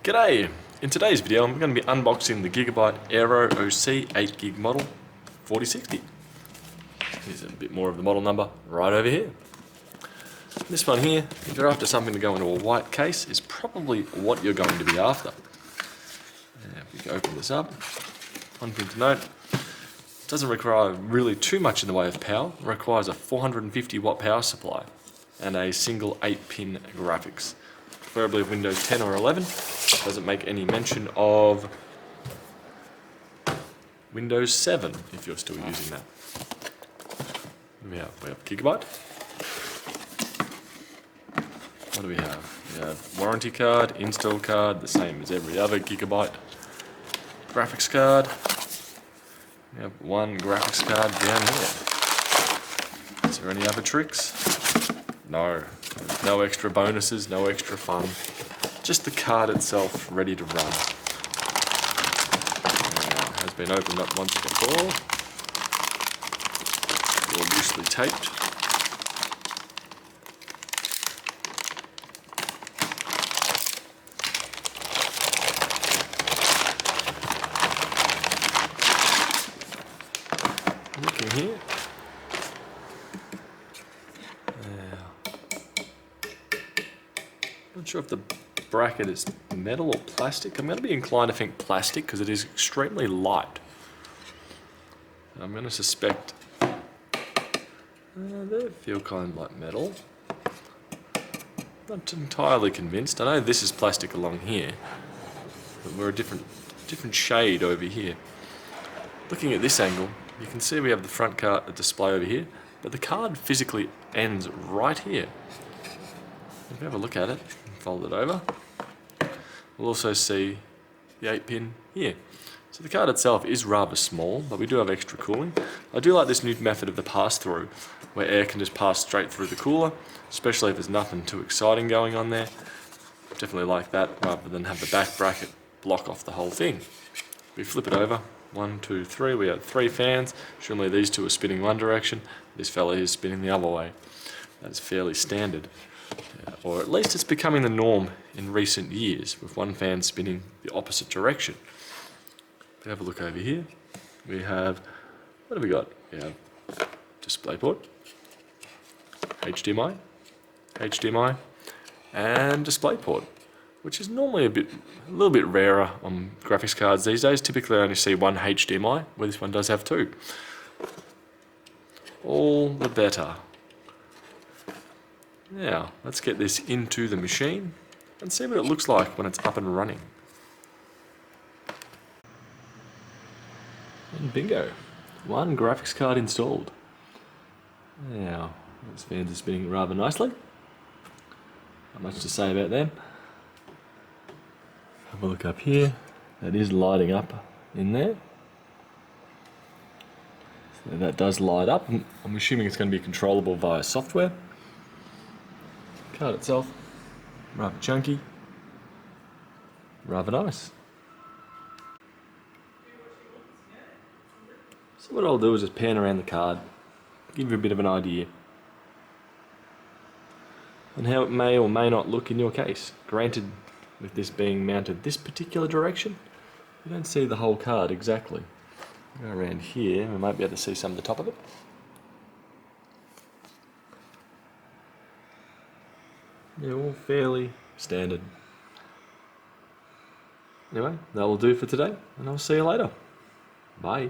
G'day! In today's video I'm going to be unboxing the Gigabyte Aero OC 8GB model 4060. Here's a bit more of the model number right over here. This one here, if you're after something to go into a white case, is probably what you're going to be after. If we can open this up, one thing to note, it doesn't require really too much in the way of power. It requires a 450 watt power supply and a single 8-pin graphics, preferably Windows 10 or 11. Doesn't make any mention of Windows 7 if you're still using that. We have Gigabyte. What do we have? We have warranty card, install card, the same as every other Gigabyte graphics card. We have one graphics card down here. Is there any other tricks? No. No extra bonuses, no extra fun. Just the card itself ready to run. It has been opened up once before. All loosely taped. Looking here. Not sure if the bracket is metal or plastic. I'm going to be inclined to think plastic because it is extremely light. I'm going to suspect they feel kind of like metal. Not entirely convinced. I know this is plastic along here, but we're a different shade over here. Looking at this angle, you can see we have the front card display over here, but the card physically ends right here. If we have a look at it, fold it over, we'll also see the 8-pin here. So the card itself is rather small, but we do have extra cooling. I do like this new method of the pass-through, where air can just pass straight through the cooler, especially if there's nothing too exciting going on there. Definitely like that, rather than have the back bracket block off the whole thing. We flip it over, 1, 2, 3, we have 3 fans. Surely these two are spinning one direction, this fella is spinning the other way. That is fairly standard. Or at least it's becoming the norm in recent years, with one fan spinning the opposite direction. If we have a look over here, we have, what have we got? We have DisplayPort, HDMI, HDMI, and DisplayPort, which is normally a little bit rarer on graphics cards these days. Typically I only see one HDMI, where this one does have 2. All the better. Now, let's get this into the machine and see what it looks like when it's up and running. And bingo, one graphics card installed. Now, those fans are spinning rather nicely. Not much to say about them. Have a look up here. That is lighting up in there. So that does light up. I'm assuming it's going to be controllable via software. Card itself, rather chunky, rather nice. So what I'll do is just pan around the card, give you a bit of an idea on how it may or may not look in your case. Granted, with this being mounted this particular direction, you don't see the whole card exactly. Go around here, we might be able to see some of the top of it. They're all fairly standard. Anyway, that will do for today, and I'll see you later. Bye.